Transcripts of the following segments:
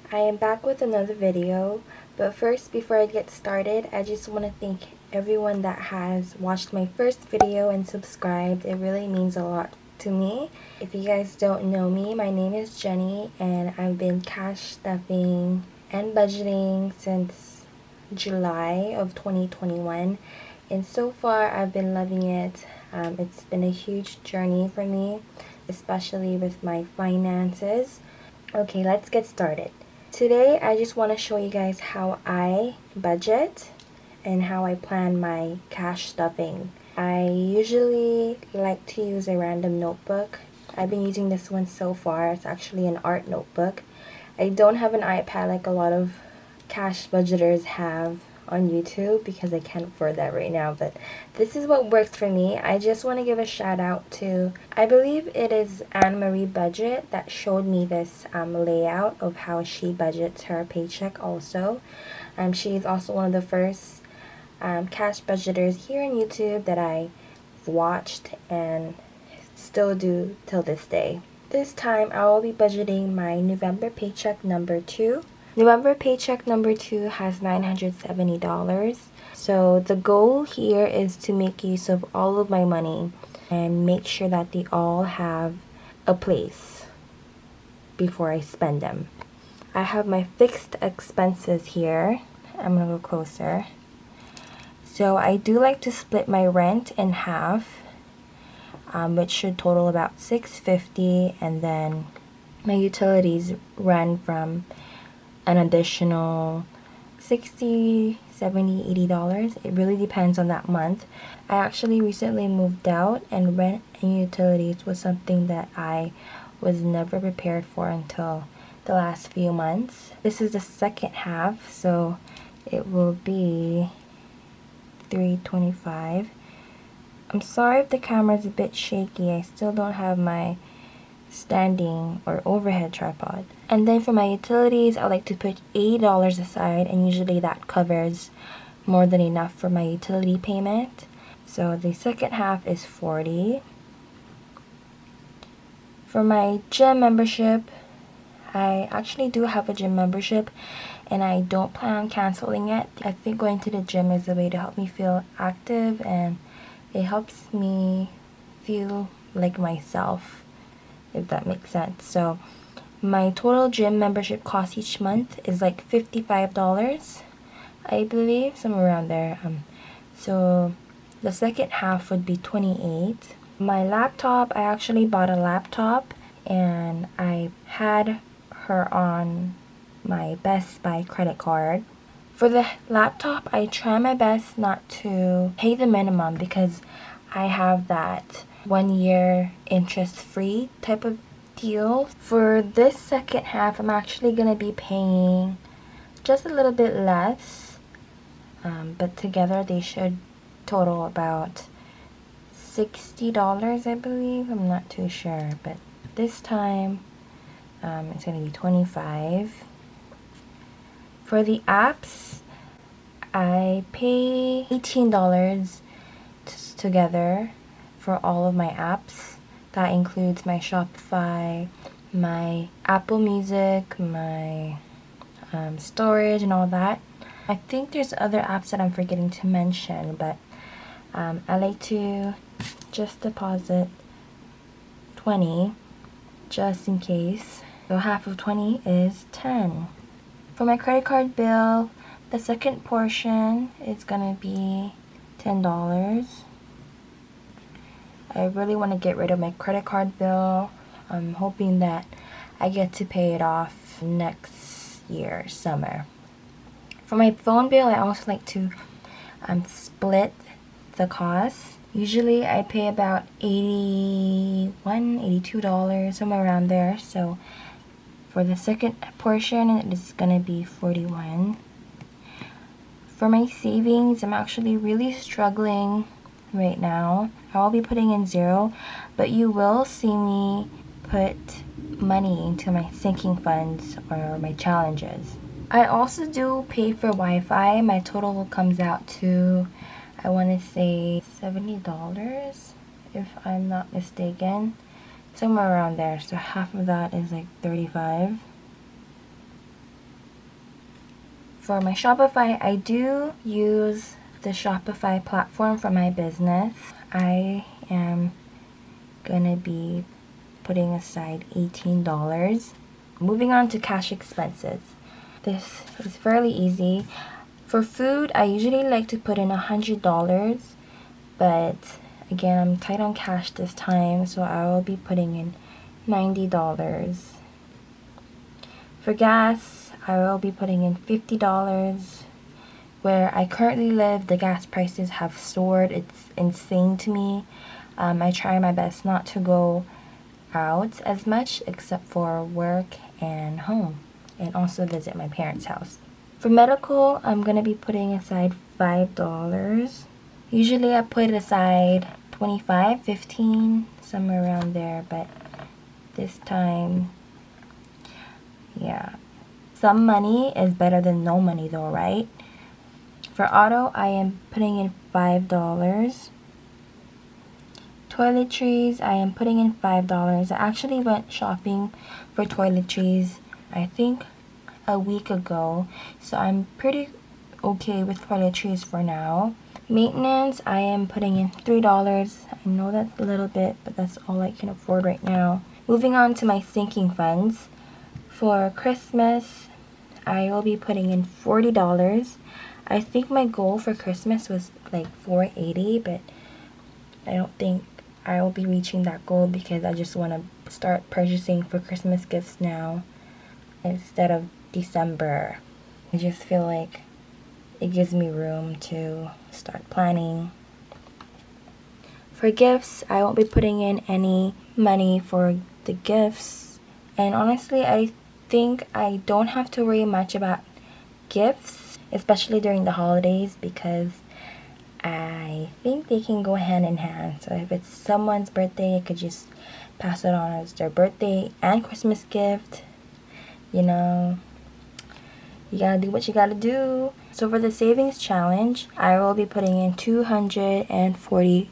I am back with another video, but first, before I get started, I just want to thank everyone that has watched my first video and subscribed. It really means a lot to me. If you guys don't know me, my name is Jenny, and I've been cash stuffing and budgeting since July of 2021, and so far I've been loving it. It's been a huge journey for me, especially with my finances. Okay, let's get started. Today I just want to show you guys how I budget and how I plan my cash stuffing. I usually like to use a random notebook. I've been using this one so far. It's actually an art notebook. I don't have an iPad like a lot of cash budgeters have on YouTube because I can't afford that right now, but this is what works for me. I just want to give a shout out to, I believe it is Anne Marie Budget that showed me this layout of how she budgets her paycheck also. She's also one of the first cash budgeters here on YouTube that I watched and still do till this day. This time I will be budgeting my November paycheck number 2. November paycheck number 2 has $970. So the goal here is to make use of all of my money and make sure that they all have a place before I spend them. I have my fixed expenses here. I'm gonna go closer. So I do like to split my rent in half, which should total about $650, and then my utilities run from an additional $60, $70, $80. It really depends on that month. I actually recently moved out, and rent and utilities was something that I was never prepared for until the last few months. This is the second half, so it will be $325. I'm sorry if the camera is a bit shaky. I still don't have my standing or overhead tripod. And then for my utilities, I like to put $80 aside, and usually that covers more than enough for my utility payment. So the second half is $40. For my gym membership, I actually do have a gym membership and I don't plan on canceling it. I think going to the gym is a way to help me feel active, and it helps me feel like myself, if that makes sense. So my total gym membership cost each month is like $55, I believe, somewhere around there. So the second half would be $28. My laptop, I actually bought a laptop and I had her on my Best Buy credit card. For the laptop, I try my best not to pay the minimum because I have that 1 year interest-free type of deal. For this second half, I'm actually gonna be paying just a little bit less, but together they should total about $60, I believe. I'm not too sure, but this time it's gonna be $25. For the apps, I pay $18 together for all of my apps. That includes my Shopify, my Apple Music, my storage and all that. I think there's other apps that I'm forgetting to mention, but I like to just deposit 20 just in case. So half of 20 is 10. For my credit card bill, the second portion is gonna be $10. I really want to get rid of my credit card bill. I'm hoping that I get to pay it off next year, summer. For my phone bill, I also like to split the cost. Usually I pay about $81, $82, somewhere around there. So for the second portion, it is gonna be $41. For my savings, I'm actually really struggling right now. I'll be putting in 0, but you will see me put money into my sinking funds or my challenges. I also do pay for Wi-Fi. My total comes out to, I want to say $70, if I'm not mistaken. Somewhere around there. So half of that is like $35. For my Shopify, I do use the Shopify platform for my business. I am gonna be putting aside $18. Moving on to cash expenses. This is fairly easy. For food, I usually like to put in $100, but again, I'm tight on cash this time, so I will be putting in $90. For gas, I will be putting in $50. Where I currently live, the gas prices have soared. It's insane to me. I try my best not to go out as much except for work and home, and also visit my parents' house. For medical, I'm gonna be putting aside $5. Usually I put aside 25, 15, somewhere around there, but this time, yeah. Some money is better than no money though, right? For auto, I am putting in $5. Toiletries, I am putting in $5. I actually went shopping for toiletries, I think a week ago, so I'm pretty okay with toiletries for now. Maintenance, I am putting in $3. I know that's a little bit, but that's all I can afford right now. Moving on to my sinking funds. For Christmas, I will be putting in $40. I think my goal for Christmas was like $480, but I don't think I will be reaching that goal because I just want to start purchasing for Christmas gifts now instead of December. I just feel like it gives me room to start planning. For gifts, I won't be putting in any money for the gifts. And honestly, I think I don't have to worry much about gifts, especially during the holidays, because I think they can go hand in hand. So if it's someone's birthday, I could just pass it on as their birthday and Christmas gift. You know, you gotta do what you gotta do. So for the savings challenge, I will be putting in $240.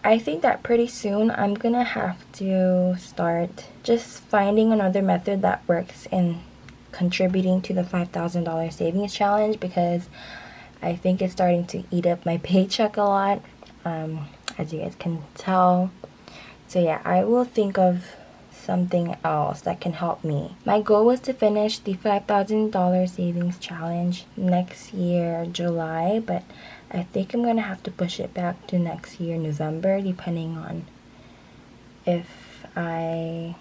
I think that pretty soon I'm gonna have to start just finding another method that works in contributing to the $5,000 savings challenge, because I think it's starting to eat up my paycheck a lot, as you guys can tell. So yeah, I will think of something else that can help me. My goal was to finish the $5,000 savings challenge next year, July, but I think I'm gonna have to push it back to next year, November, depending on if I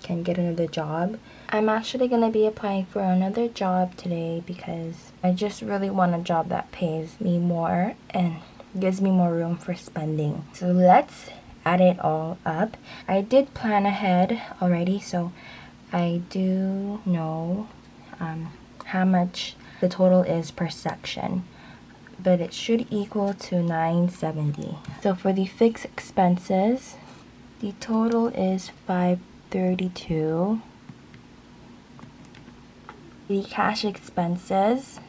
can get another job. I'm actually gonna be applying for another job today because I just really want a job that pays me more and gives me more room for spending. So let's add it all up. I did plan ahead already, so I do know how much the total is per section, but it should equal to $970. So for the fixed expenses, the total is $532. The cash expenses,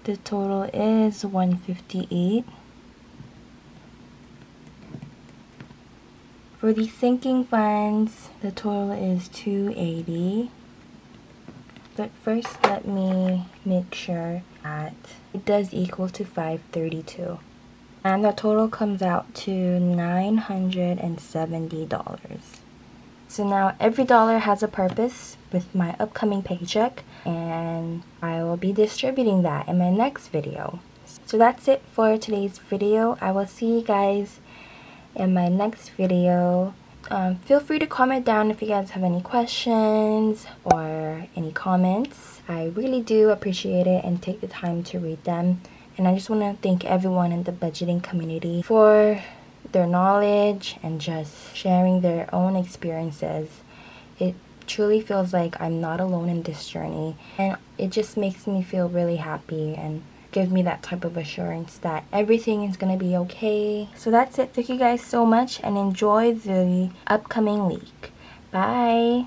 the total is $158. For the sinking funds, the total is $280. But first, let me make sure that it does equal to $532. And the total comes out to $970. So now every dollar has a purpose with my upcoming paycheck, and I will be distributing that in my next video. So that's it for today's video. I will see you guys in my next video. Feel free to comment down if you guys have any questions or any comments. I really do appreciate it and take the time to read them. And I just want to thank everyone in the budgeting community for their knowledge and just sharing their own experiences. It truly feels like I'm not alone in this journey, and it just makes me feel really happy and give me that type of assurance that everything is gonna be okay. So that's it. Thank you guys so much and enjoy the upcoming week. Bye.